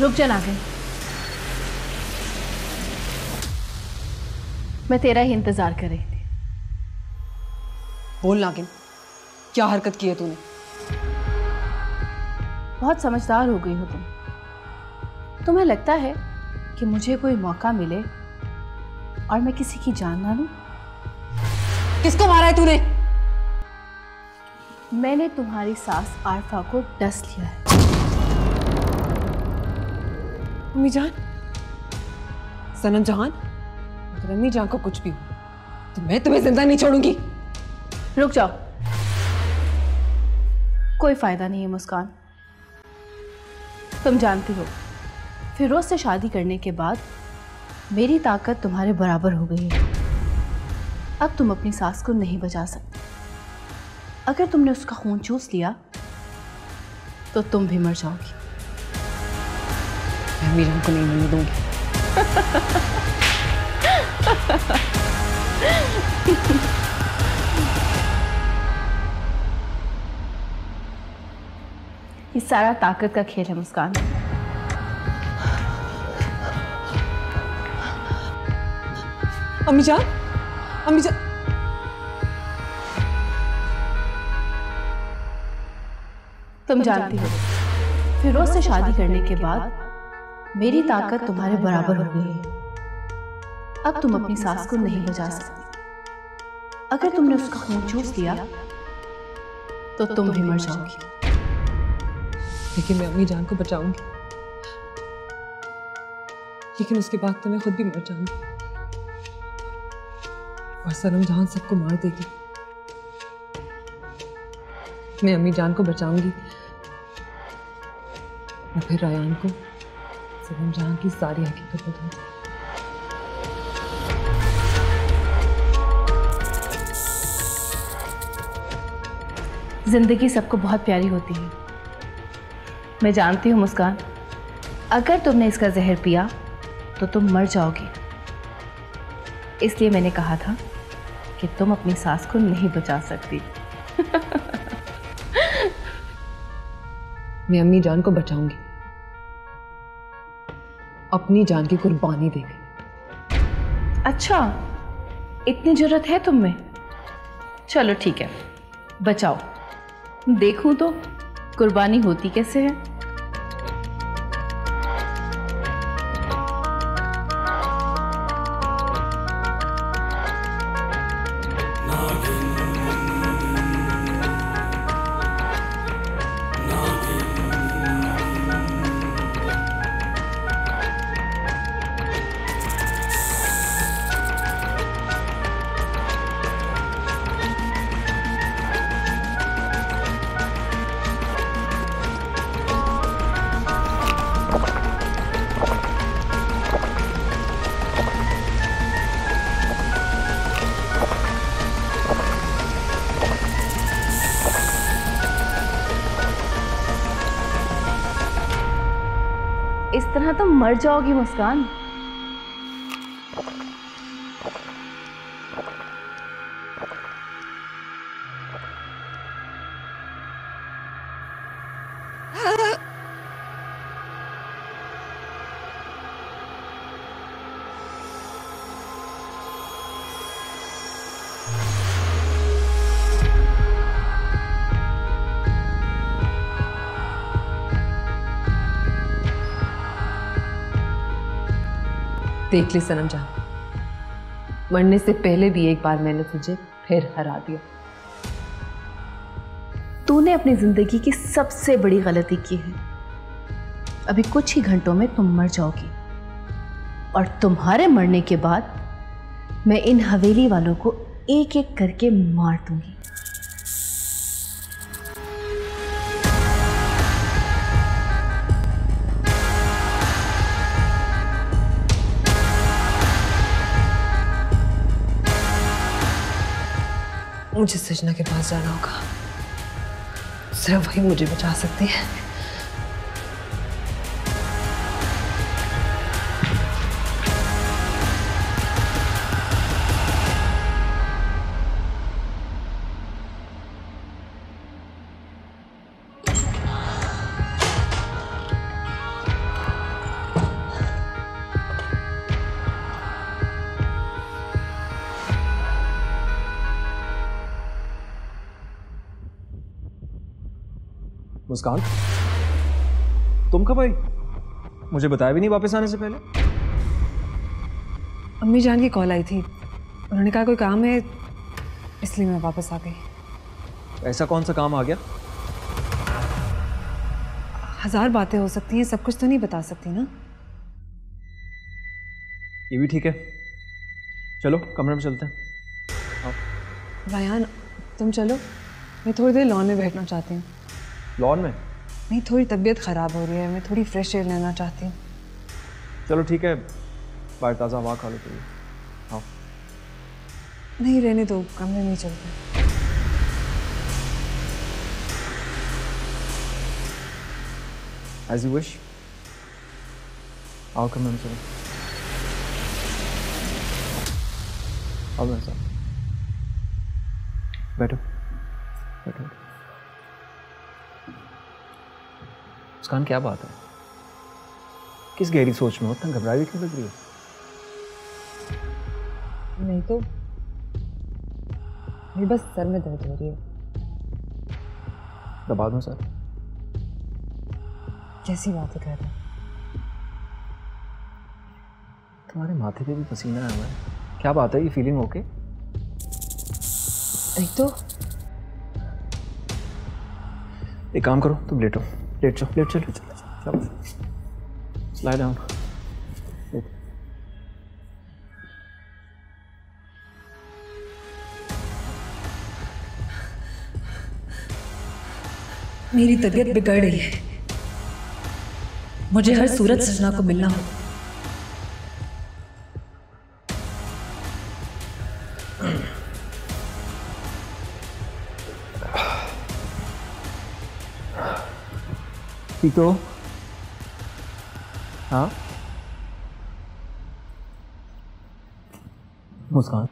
रुक जा नागिन, मैं तेरा ही इंतजार कर रही थी। बोल नागिन, क्या हरकत की है तूने? बहुत समझदार हो गई हो तुम। तुम्हें लगता है कि मुझे कोई मौका मिले और मैं किसी की जान ना लूं? किसको मारा है तूने? मैंने तुम्हारी सास आरफा को डस लिया है। अम्मी जान, सनम जहान, अगर अम्मी जान को कुछ भी हो तो मैं तुम्हें जिंदा नहीं छोड़ूंगी। रुक जाओ, कोई फायदा नहीं है मुस्कान। तुम जानती हो, फिरोज से शादी करने के बाद मेरी ताकत तुम्हारे बराबर हो गई है। अब तुम अपनी सास को नहीं बचा सकते। अगर तुमने उसका खून चूस लिया तो तुम भी मर जाओगी। मैं अम्मी जान को नहीं मरने दूंगी। ये सारा ताकत का खेल है मुस्कान। अम्मी जान, अम्मी जान, तुम जानती हो, फिरोज से शादी करने के बाद मेरी ताकत तुम्हारे बराबर हो गई है। अब तुम अपनी सास को नहीं बचा सकती। अगर तुमने उसका खून चूस लिया तो तुम भी मर जाओगी। लेकिन मैं अम्मी जान को बचाऊंगी, लेकिन उसके बाद तो मैं खुद भी मर जाऊंगी और सनम जहान सबको मार देगी। मैं अम्मी जान को बचाऊंगी और फिर रायान को सनम जहान की सारी हकीकत बताऊंगी। जिंदगी सबको बहुत प्यारी होती है। मैं जानती हूँ मुस्कान, अगर तुमने इसका जहर पिया तो तुम मर जाओगी। इसलिए मैंने कहा था कि तुम अपनी सास को नहीं बचा सकती। मैं अम्मी जान को बचाऊंगी, अपनी जान की कुर्बानी देके। अच्छा, इतनी जरूरत है तुम में? चलो ठीक है, बचाओ, देखूं तो कुर्बानी होती कैसे है। इस तरह तो मर जाओगी मुस्कान। देख ले सनम जान, मरने से पहले भी एक बार मैंने तुझे फिर हरा दिया। तूने अपनी जिंदगी की सबसे बड़ी गलती की है। अभी कुछ ही घंटों में तुम मर जाओगी और तुम्हारे मरने के बाद मैं इन हवेली वालों को एक एक करके मार दूंगी। मुझे सजना के पास जाना होगा, सिर्फ वही मुझे बचा सकती है। मुस्कान, तुम कब आई? मुझे बताया भी नहीं वापस आने से पहले। अम्मी जान की कॉल आई थी, उन्होंने कहा कोई काम है, इसलिए मैं वापस आ गई। ऐसा कौन सा काम आ गया? 1000 बातें हो सकती हैं, सब कुछ तो नहीं बता सकती ना। ये भी ठीक है, चलो कमरे में चलते हैं। आओ। रायान तुम चलो, मैं थोड़ी देर लॉन में बैठना चाहती हूँ। लॉन में? नहीं, थोड़ी तबीयत ख़राब हो रही है, मैं थोड़ी फ्रेश एयर लेना चाहती हूँ। चलो ठीक है, बाहर ताज़ा हवा खा लो। आओ। नहीं रहने दो, कमरे में ही चलते। As you wish. आओ कमरे में चलो। आओ मेरे साथ। बैठो बैठो। मुस्कान, क्या बात है? किस गहरी सोच में हो? इतना घबराई क्यों लग रही है? नहीं तो मेरी बस सर में दर्द हो रही है। दबा दूं सर? कैसी बातें कर रहे हैं? तुम्हारे माथे पे भी पसीना आया हुआ है, क्या बात है? ये फीलिंग ओके? नहीं तो एक काम करो, तुम लेटो, लेट जाओ, लेट चलो, चलो लाई डाउन। मेरी तबीयत बिगड़ रही है, मुझे हर सूरत सजना को मिलना हो। ठीक हो? हाँ मुस्कान,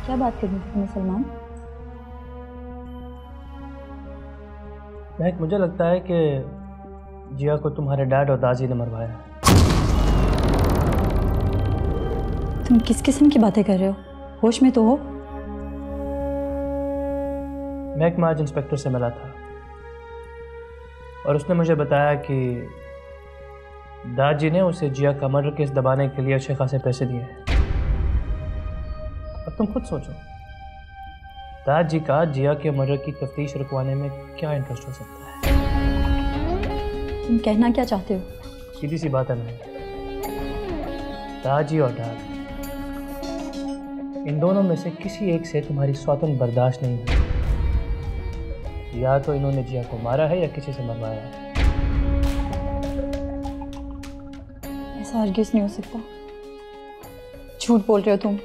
क्या बात करनी थी सलमान? महक, मुझे लगता है कि जिया को तुम्हारे डैड और दादी ने मरवाया है। तुम किस किस्म की बातें कर रहे हो? होश में तो हो? महक, मैं आज इंस्पेक्टर से मिला था और उसने मुझे बताया कि दादी ने उसे जिया का मर्डर केस दबाने के लिए अच्छे खासे पैसे दिए हैं। अब तुम खुद सोचो, दादी का जिया के मर्डर की तफ्तीश रुकवाने में क्या इंटरेस्ट हो सकता है? तुम कहना क्या चाहते हो? सीधी सी बात है महक, दादी और डैड, इन दोनों में से किसी एक से तुम्हारी सौतन बर्दाश्त नहीं हुई। या तो इन्होंने जिया को मारा है या किसी से मरवाया है। ऐसा हरगिज़ नहीं हो सकता, झूठ बोल रहे हो तुम।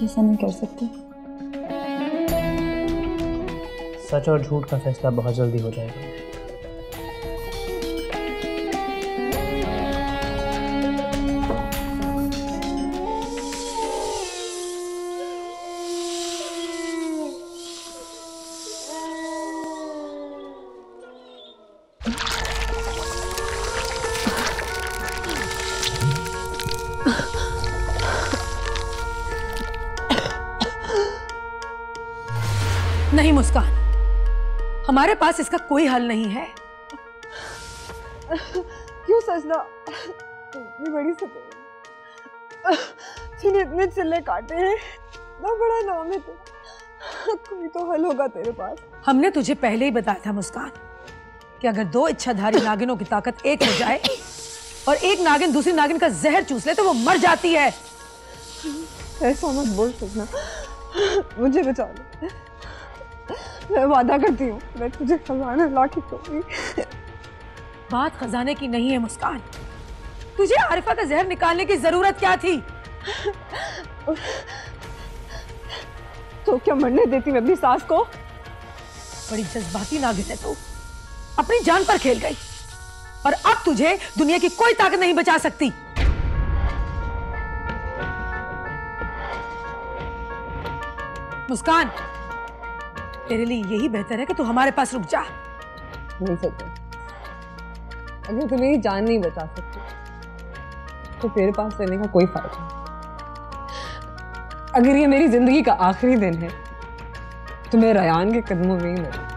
ऐसा नहीं कर सकते। सच और झूठ का फैसला बहुत जल्दी हो जाएगा। नहीं मुस्कान, हमारे पास इसका कोई हल नहीं है। क्यों सजना? इतनी बड़ी सफेद तूने इतने चिल्ले काटे हैं, ना बड़ा नाम है तेरा, कोई तो हल होगा तेरे पास। हमने तुझे पहले ही बताया था मुस्कान कि अगर 2 इच्छाधारी नागिनों की ताकत एक हो जाए और एक नागिन दूसरी नागिन का जहर चूस ले तो वो मर जाती है। ऐसा मत बोल सजना, मुझे बचा ले। मैं वादा करती हूँ, मैं तुझे खजाना ला के दूंगी। बात खजाने की नहीं है मुस्कान, तुझे आरिफा का जहर निकालने की जरूरत क्या थी? तो क्या मरने देती मैं अपनी सास को? बड़ी जज्बाती नागिन है तू, अपनी जान पर खेल गई। और अब तुझे दुनिया की कोई ताकत नहीं बचा सकती। मुस्कान, तेरे लिए यही बेहतर है कि तू हमारे पास रुक जा। नहीं सकते, अगर तुम मेरी जान नहीं बचा सकती तो तेरे पास रहने का कोई फायदा नहीं। अगर ये मेरी जिंदगी का आखिरी दिन है तो मैं रयान के कदमों में ही मरूं।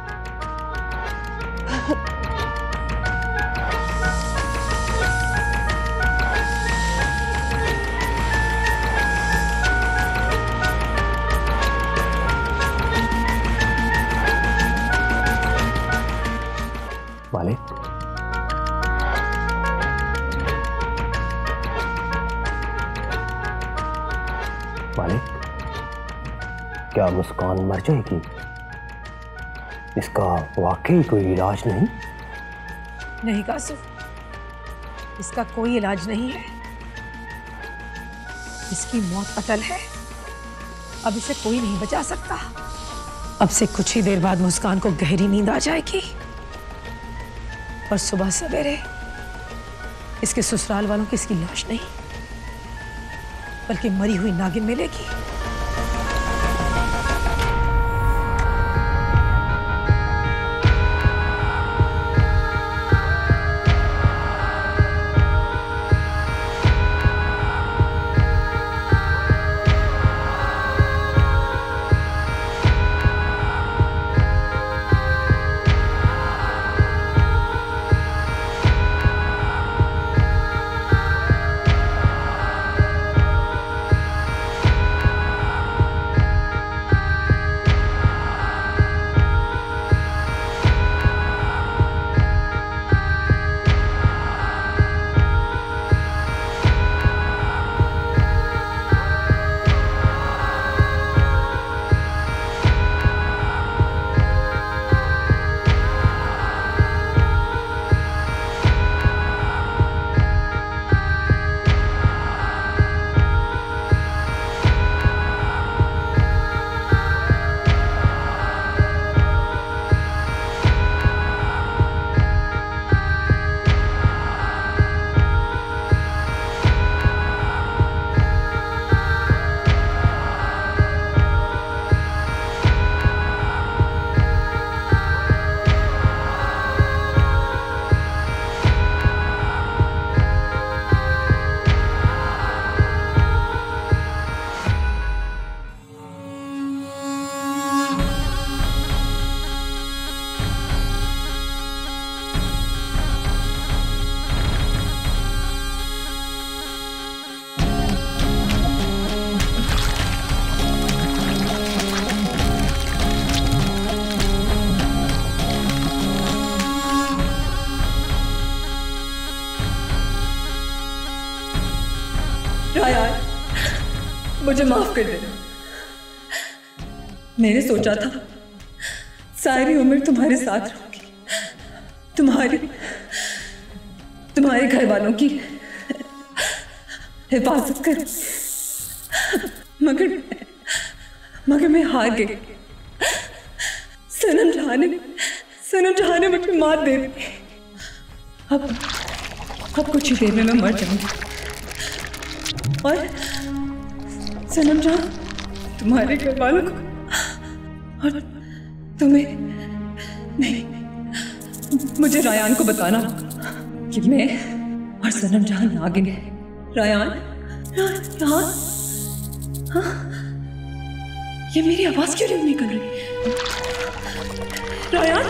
मालिक, मालिक, क्या मुस्कान मर जाएगी? इसका वाकई कोई इलाज नहीं? नहीं कासु, इसका कोई इलाज नहीं है। इसकी मौत अटल है, अब इसे कोई नहीं बचा सकता। अब से कुछ ही देर बाद मुस्कान को गहरी नींद आ जाएगी और सुबह सवेरे इसके ससुराल वालों की इसकी लाश नहीं बल्कि मरी हुई नागिन मिलेगी। रायान, मुझे माफ कर देना। मैंने सोचा था सारी उम्र तुम्हारे साथ रहूंगी, तुम्हारे घर वालों की हिफाजत कर, मगर मैं हार गई। सनम जहां ने मुझे मात दे दी। अब कुछ ही देर में मैं मर जाऊंगी और सनम जहां तुम्हारे घर वालों को और तुम्हें नहीं, मुझे रायान को बताना कि मैं और सनम जहां नागिन है। रायान, हाँ, ये मेरी आवाज क्यों नहीं निकल रही? रायान,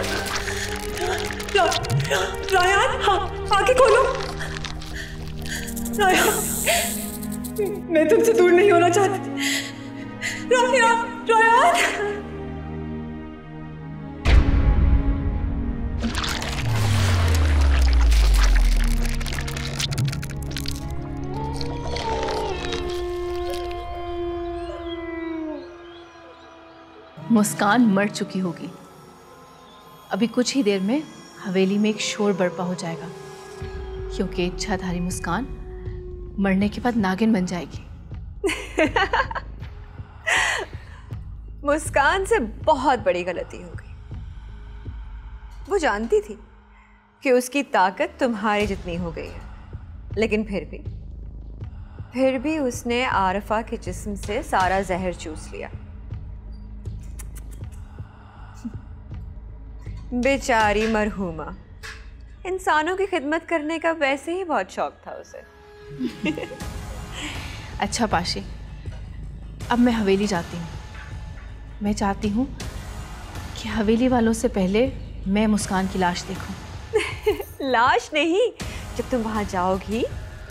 हाँ, आंखें खोलो। रायान, मैं तुमसे दूर नहीं होना चाहती। रायान, मुस्कान मर चुकी होगी। अभी कुछ ही देर में हवेली में एक शोर बरपा हो जाएगा, क्योंकि इच्छाधारी मुस्कान मरने के बाद नागिन बन जाएगी। मुस्कान से बहुत बड़ी गलती हो गई। वो जानती थी कि उसकी ताकत तुम्हारी जितनी हो गई है, लेकिन फिर भी उसने आरफा के जिस्म से सारा जहर चूस लिया। बेचारी मरहूमा, इंसानों की खिदमत करने का वैसे ही बहुत शौक था उसे। अच्छा पाशी, अब मैं हवेली जाती हूँ। मैं चाहती हूँ कि हवेली वालों से पहले मैं मुस्कान की लाश देखूं। लाश नहीं, जब तुम वहां जाओगी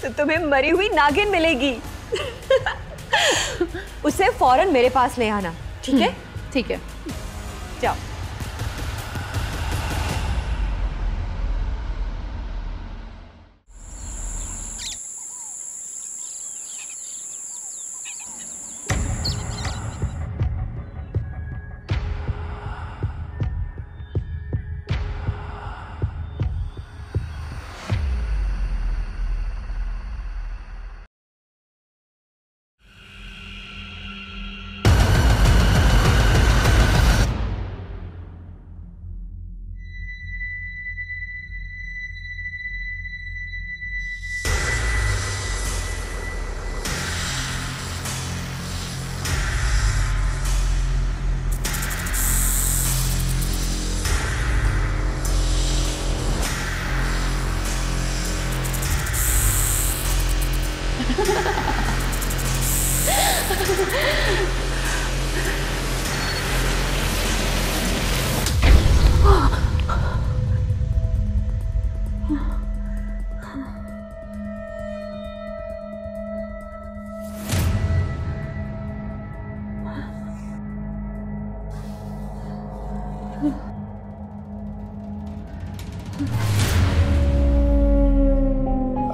तो तुम्हें मरी हुई नागिन मिलेगी। उसे फौरन मेरे पास ले आना, ठीक है? ठीक है, जाओ।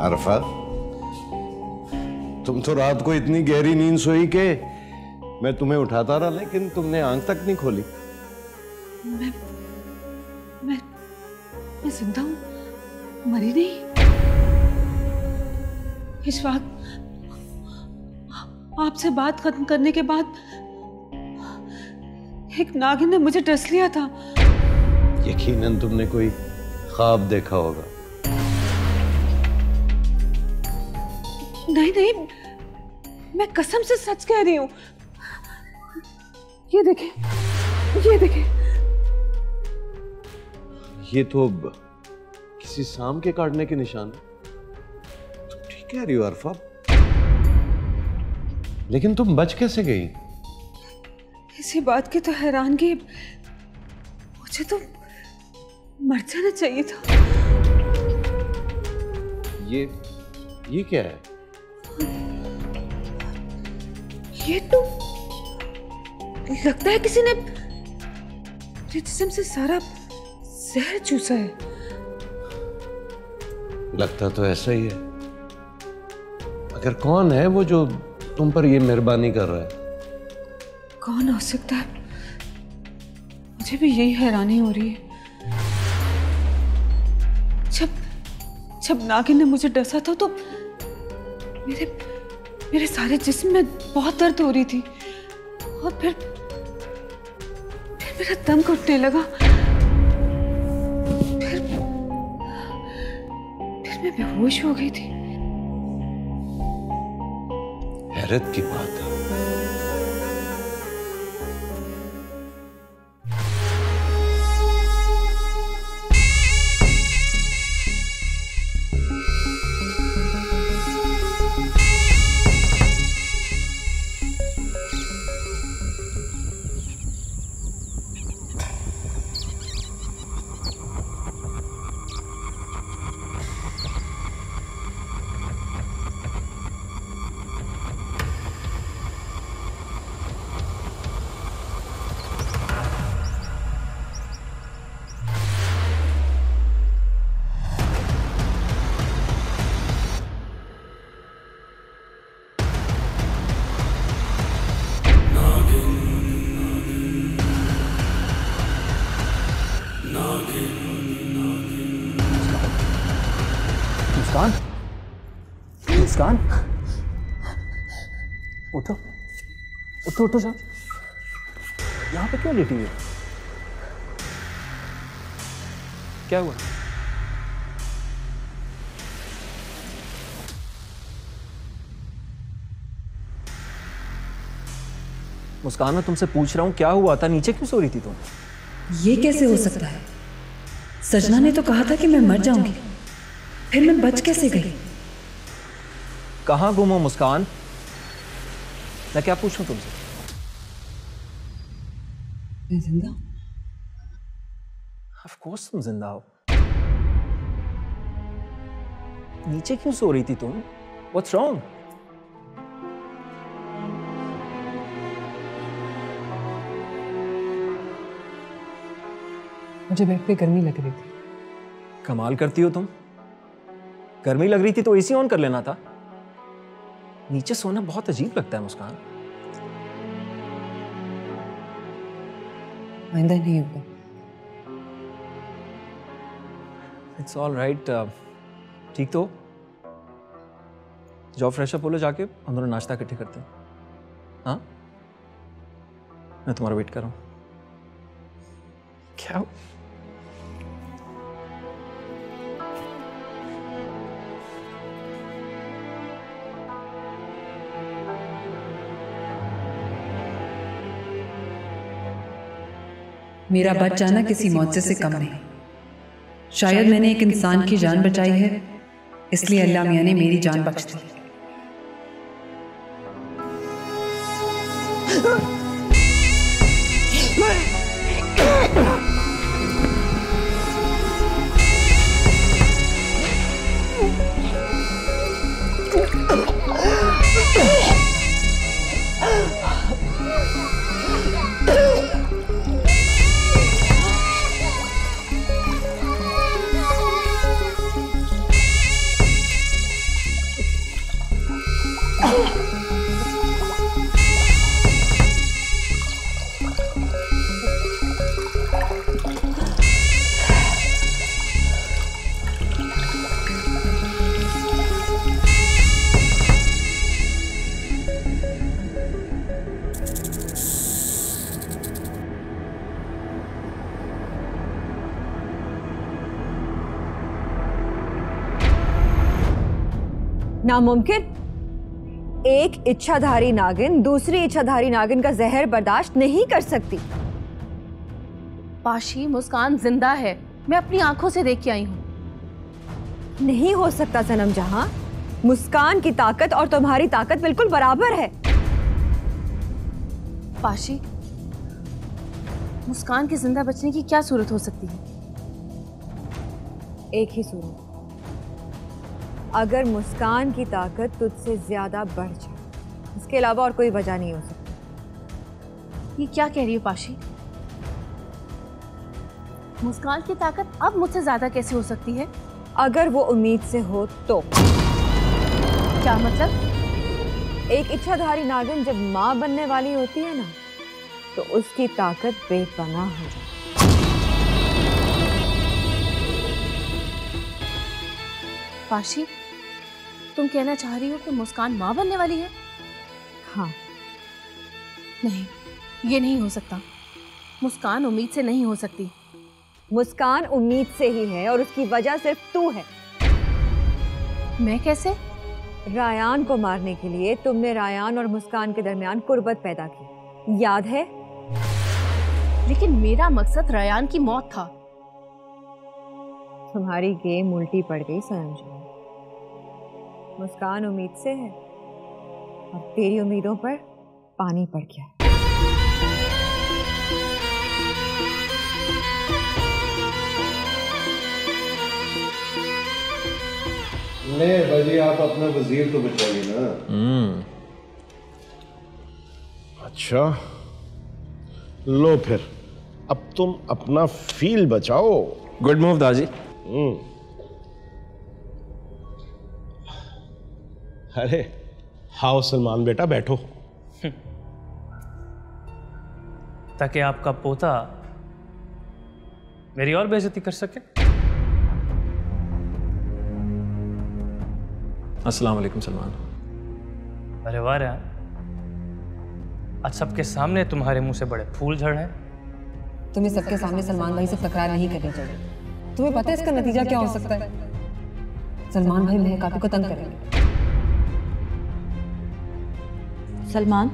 आरफा, तुम तो रात को इतनी गहरी नींद सोई कि मैं तुम्हें उठाता रहा, लेकिन तुमने आंख तक नहीं खोली। मैं जिंदा हूँ, मरी नहीं। इस वक्त आपसे बात खत्म करने के बाद एक नागिन ने मुझे डस लिया था। यकीनन तुमने कोई ख्वाब देखा होगा। नहीं, मैं कसम से सच कह रही हूँ। ये देखें। ये तो किसी सांप के काटने के निशान है। तुम ठीक कह रही हो अरफा, लेकिन तुम बच कैसे गई? इसी बात की तो हैरानगी, मुझे तो मर जाना चाहिए था। ये क्या है? ये तो लगता है किसी ने मेरे जिस्म से सारा जहर चूसा है। लगता तो ऐसा ही है, मगर कौन है वो जो तुम पर ये मेहरबानी कर रहा है? कौन हो सकता है? मुझे भी यही हैरानी हो रही है। जब नागिन ने मुझे डसा था तो मेरे सारे जिस्म में बहुत दर्द हो रही थी, और फिर मेरा दम घुटने लगा। फिर मैं बेहोश हो गई थी। हैरत की बात है। मुस्कान, उठो उठो उठो साहब, यहाँ पे क्यों लेटी हुई? क्या हुआ? मुस्कान, मैं तुमसे पूछ रहा हूँ क्या हुआ था? नीचे क्यों सो रही थी तुम? ये कैसे हो सकता है? सजना ने तो कहा था कि मैं मर जाऊंगी, फिर मैं बच कैसे गई? कहाँ गुम हो मुस्कान? मैं क्या पूछूं तुमसे? मैं जिंदा? ऑफ कोर्स तुम जिंदा हो। नीचे क्यों सो रही थी तुम? What's wrong? मुझे बेड पे गर्मी लग रही थी। कमाल करती हो तुम। गर्मी लग रही थी तो एसी ऑन कर लेना था। नीचे सोना बहुत अजीब लगता है मुस्कान। आइंदा नहीं होगा। It's all right. ठीक तो जाओ, फ्रेश अप हो लो, जाके हम दोनों नाश्ता इकट्ठे करते हैं। हाँ, मैं तुम्हारा वेट कर रहा हूँ। क्या? मेरा बच जाना किसी मौत से कम नहीं। शायद मैंने एक इंसान की जान बचाई है, इसलिए अल्लाह मियां ने मेरी जान बख्श दी। नामुमकिन। एक इच्छाधारी नागिन दूसरी इच्छाधारी नागिन का जहर बर्दाश्त नहीं कर सकती। पाशी, मुस्कान जिंदा है। मैं अपनी आंखों से देख के आई हूं। नहीं हो सकता सनम जहां। मुस्कान की ताकत और तुम्हारी ताकत बिल्कुल बराबर है। पाशी, मुस्कान के जिंदा बचने की क्या सूरत हो सकती है? एक ही सूरत, अगर मुस्कान की ताकत तुझसे ज्यादा बढ़ जाए। इसके अलावा और कोई वजह नहीं हो सकती। ये क्या कह रही हो पाशी? मुस्कान की ताकत अब मुझसे ज्यादा कैसे हो सकती है? अगर वो उम्मीद से हो तो। क्या मतलब? एक इच्छाधारी नागिन जब माँ बनने वाली होती है ना, तो उसकी ताकत बेपनाह हो जाती है। पाशी, तुम कहना चाह रही हो कि मुस्कान माँ बनने वाली है? हाँ। नहीं, ये नहीं हो सकता। मुस्कान उम्मीद से नहीं हो सकती। मुस्कान उम्मीद से ही है और उसकी वजह सिर्फ तू है। मैं कैसे? रायान को मारने के लिए तुमने रायान और मुस्कान के दरमियान कुर्बत पैदा की, याद है? लेकिन मेरा मकसद रायान की मौत था। तुम्हारी गेम उल्टी पड़ गई सनम जी। मुस्कान उम्मीद से है और तेरी उम्मीदों पर पानी पड़ गया। ले बाजी, आप अपना वजीर तो बचाइए ना। अच्छा लो, फिर अब तुम अपना फील बचाओ। गुड मूव दाजी। अरे हाओ सलमान बेटा, बैठो। ताकि आपका पोता मेरी और बेइज्जती कर सके। अस्सलाम वालेकुम सलमान। अरे वाह यार, आज सबके सामने तुम्हारे मुंह से बड़े फूल झड़ रहे हैं। तुम्हें सबके सामने सलमान भाई से तकरार नहीं करनी चाहिए। तुम्हें पता है इसका नतीजा क्या हो सकता है? सलमान भाई महक आपको को तंग करेंगे। सलमान,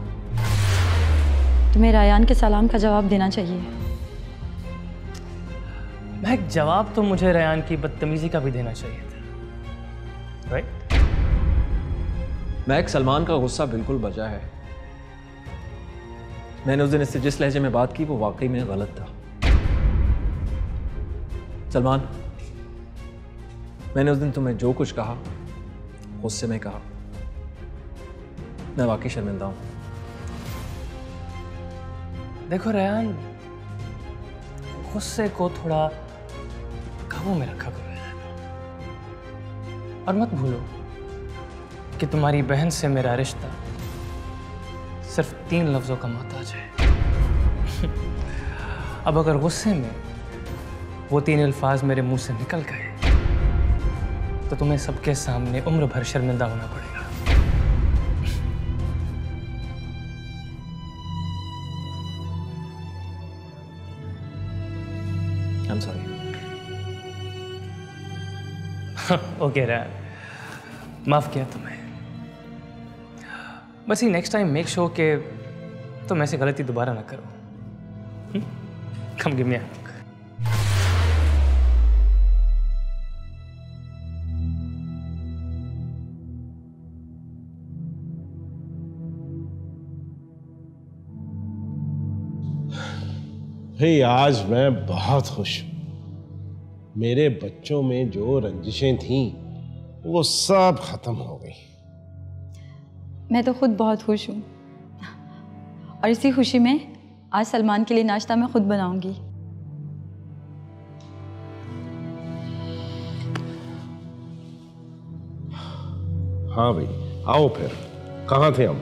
तुम्हें रायान के सलाम का जवाब देना चाहिए। महक, जवाब तो मुझे रेयान की बदतमीजी का भी देना चाहिए था, राइट? महक, सलमान का गुस्सा बिल्कुल बचा है। मैंने उस दिन इससे जिस लहजे में बात की वो वाकई में गलत था। सलमान, मैंने उस दिन तुम्हें जो कुछ कहा गुस्से में कहा। मैं वाकई शर्मिंदा हूं। देखो रेयान, गुस्से को थोड़ा काबू में रखा करो यार। और मत भूलो कि तुम्हारी बहन से मेरा रिश्ता सिर्फ 3 लफ्जों का मोहताज है। अब अगर गुस्से में वो 3 अल्फाज मेरे मुंह से निकल गए तो तुम्हें सबके सामने उम्र भर शर्मिंदा होना पड़ेगा। I'm sorry. ओके रेयान, माफ किया तुम्हें। बस ही नेक्स्ट टाइम मेक श्योर कि तुम ऐसी गलती दोबारा ना करो। कम गिव मी अ हग। भाई आज मैं बहुत खुश हूं। मेरे बच्चों में जो रंजिशें थीं वो सब खत्म हो गई। मैं तो खुद बहुत खुश हूँ और इसी खुशी में आज सलमान के लिए नाश्ता मैं खुद बनाऊंगी। हाँ भाई, आओ फिर। कहाँ थे हम?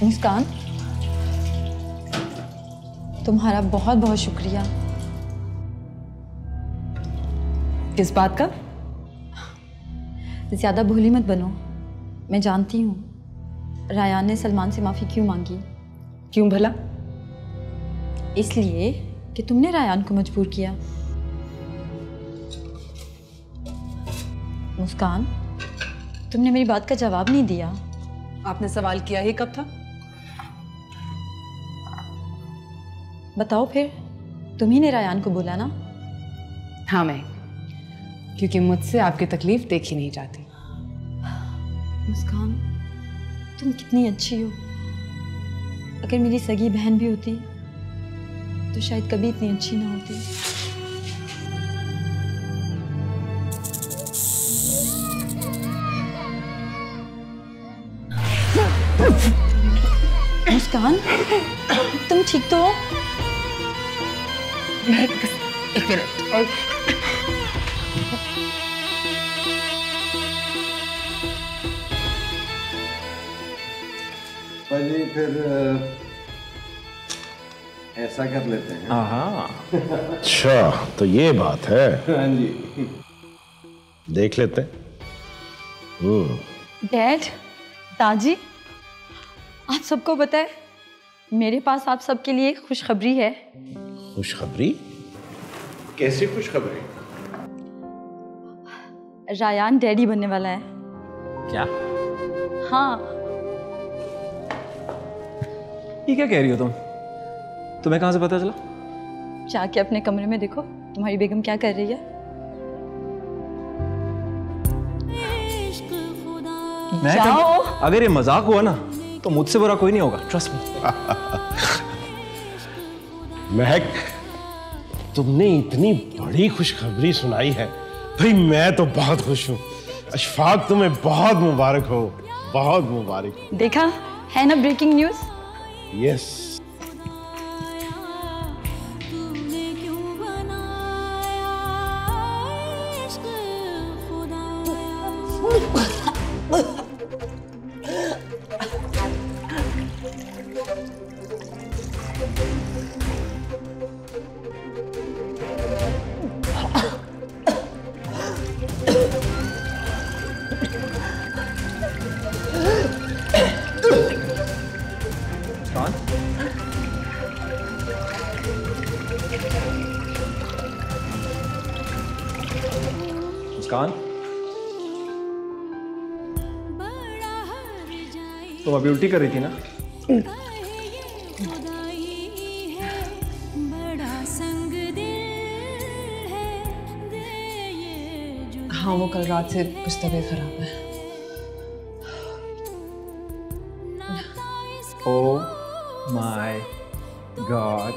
मुस्कान, तुम्हारा बहुत बहुत शुक्रिया। किस बात का? ज्यादा भोली मत बनो। मैं जानती हूँ रायान ने सलमान से माफी क्यों मांगी। क्यों भला? इसलिए कि तुमने रायान को मजबूर किया। मुस्कान, तुमने मेरी बात का जवाब नहीं दिया। आपने सवाल किया ही कब था? बताओ फिर, तुम्ही ने रायान को बोला ना? हाँ मैं, क्योंकि मुझसे आपकी तकलीफ देखी नहीं जाती। मुस्कान, तुम कितनी अच्छी हो। अगर मेरी सगी बहन भी होती तो शायद कभी इतनी अच्छी ना होती। मुस्कान, तुम ठीक तो हो? एक मिनट। जी फिर ऐसा कर लेते हैं। हाँ। अच्छा, तो ये बात है। हाँ जी, देख लेते हैं। डैड, दादी, आप सबको पता है मेरे पास आप सबके लिए एक खुशखबरी है। खुशखबरी? कैसी खुशखबरी? रायान डैडी बनने वाला है। क्या? हाँ। ये क्या कह रही हो तुम? तुम्हें कहां से पता चला? जाके अपने कमरे में देखो तुम्हारी बेगम क्या कर रही है। जाओ। अगर ये मजाक हुआ ना तो मुझसे बुरा कोई नहीं होगा, ट्रस्ट मी। महक, तुमने इतनी बड़ी खुशखबरी सुनाई है भाई, मैं तो बहुत खुश हूँ। अशफाक, तुम्हें बहुत मुबारक हो, बहुत मुबारक। देखा है ना ब्रेकिंग न्यूज़? यस। मुस्कान, तुम अभी उल्टी कर रही थी ना? हाँ, वो कल रात से कुछ तबीयत खराब है। Oh my God.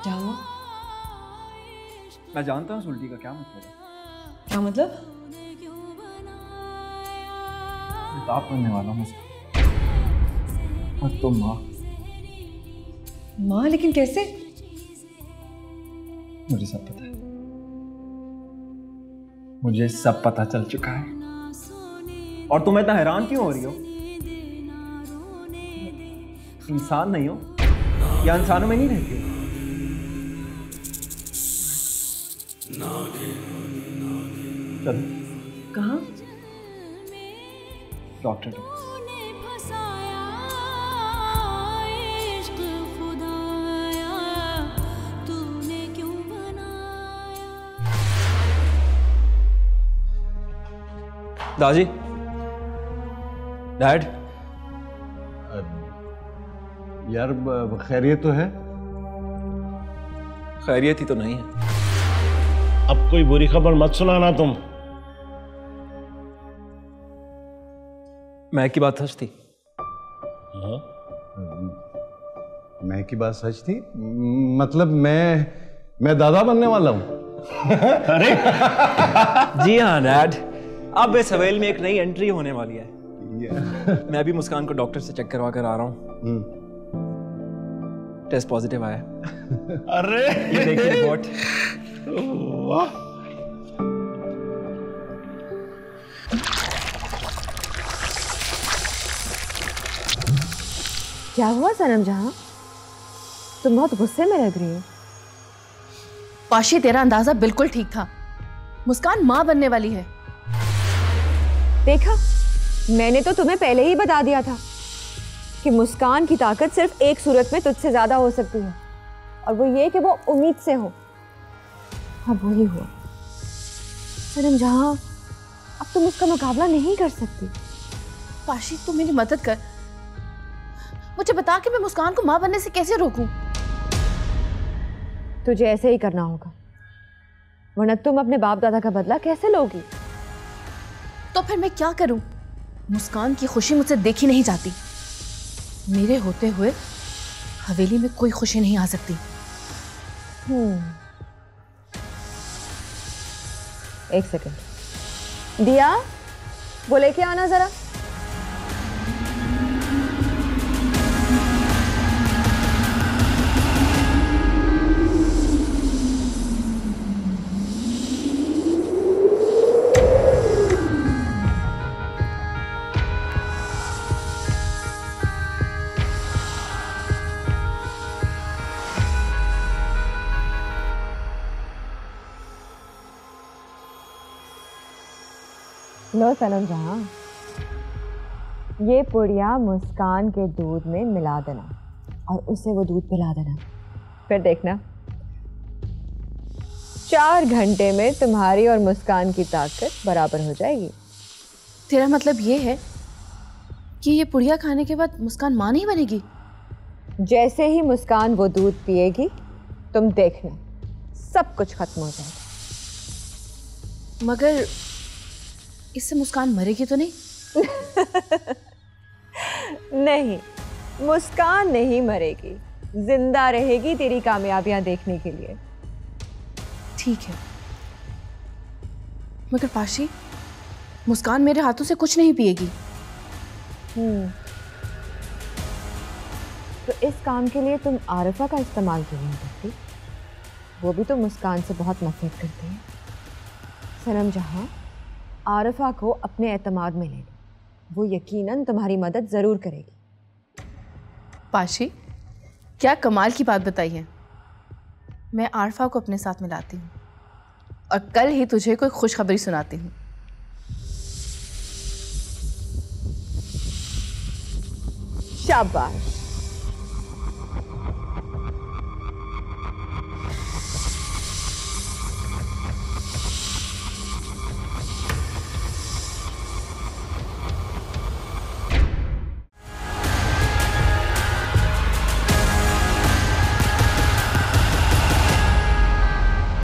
क्या हुआ? मैं जानता हूँ उल्टी का क्या मतलब है। क्या मतलब? मैं बाप बनने वाला हूँ और तुम माँ। माँ? लेकिन कैसे? मुझे सब पता है, मुझे सब पता चल चुका है। और तुम इतना हैरान क्यों हो रही हो? इंसान नहीं हो या इंसानों में नहीं रहती हो? चलो। कहाँ? डॉक्टर के दादी, डैड। यार खैरियत तो है? खैरियत ही तो नहीं है। अब कोई बुरी खबर मत सुनाना तुम। मैं की बात सच थी? हाँ? मैं की बात सच थी? मतलब मैं दादा बनने वाला हूँ। अरे जी हाँ डैड, अब इस हवेली में एक नई एंट्री होने वाली है। मैं अभी मुस्कान को डॉक्टर से चेक करवा कर आ रहा हूँ। टेस्ट पॉजिटिव आया। अरे ये देखिए रिपोर्ट। वाह। क्या हुआ सनम जहां? तुम बहुत गुस्से में लग रही हो। पाशी, तेरा अंदाजा बिल्कुल ठीक था। मुस्कान माँ बनने वाली है। देखा, मैंने तो तुम्हें पहले ही बता दिया था कि मुस्कान की ताकत सिर्फ एक सूरत में तुझसे ज्यादा हो सकती है, और वो ये कि वो उम्मीद से हो। अब वही हुआ। सनम जहां, अब तुम उसका मुकाबला नहीं कर सकती। पाशी, तू मेरी मदद कर। मुझे बता कि मैं मुस्कान को माँ बनने से कैसे रोकूं? तुझे ऐसे ही करना होगा, वरना तुम अपने बाप दादा का बदला कैसे लोगी? तो फिर मैं क्या करूं? मुस्कान की खुशी मुझसे देखी नहीं जाती। मेरे होते हुए हवेली में कोई खुशी नहीं आ सकती। एक सेकंड। दिया, वो लेके आना जरा। लो सनम जहां, ये पुड़िया मुस्कान के दूध में मिला देना और उसे वो दूध पिला देना। फिर देखना, 4 घंटे में तुम्हारी और मुस्कान की ताकत बराबर हो जाएगी। तेरा मतलब ये है कि ये पुड़िया खाने के बाद मुस्कान माँ नहीं बनेगी? जैसे ही मुस्कान वो दूध पिएगी, तुम देखना सब कुछ खत्म हो जाएगा। मगर इससे मुस्कान मरेगी तो नहीं? नहीं, मुस्कान नहीं मरेगी, जिंदा रहेगी तेरी कामयाबियां देखने के लिए। ठीक है, मगर पाशी, मुस्कान मेरे हाथों से कुछ नहीं पिएगी। तो इस काम के लिए तुम आरिफा का इस्तेमाल क्यों नहीं करती? वो भी तो मुस्कान से बहुत नफरत करती है। सनम जहां, आरिफा को अपने एतमाद में ले लो, वो यकीनन तुम्हारी मदद जरूर करेगी। पाशी, क्या कमाल की बात बताई है। मैं आरिफा को अपने साथ मिलाती हूँ और कल ही तुझे कोई खुशखबरी सुनाती हूँ। शाबाश।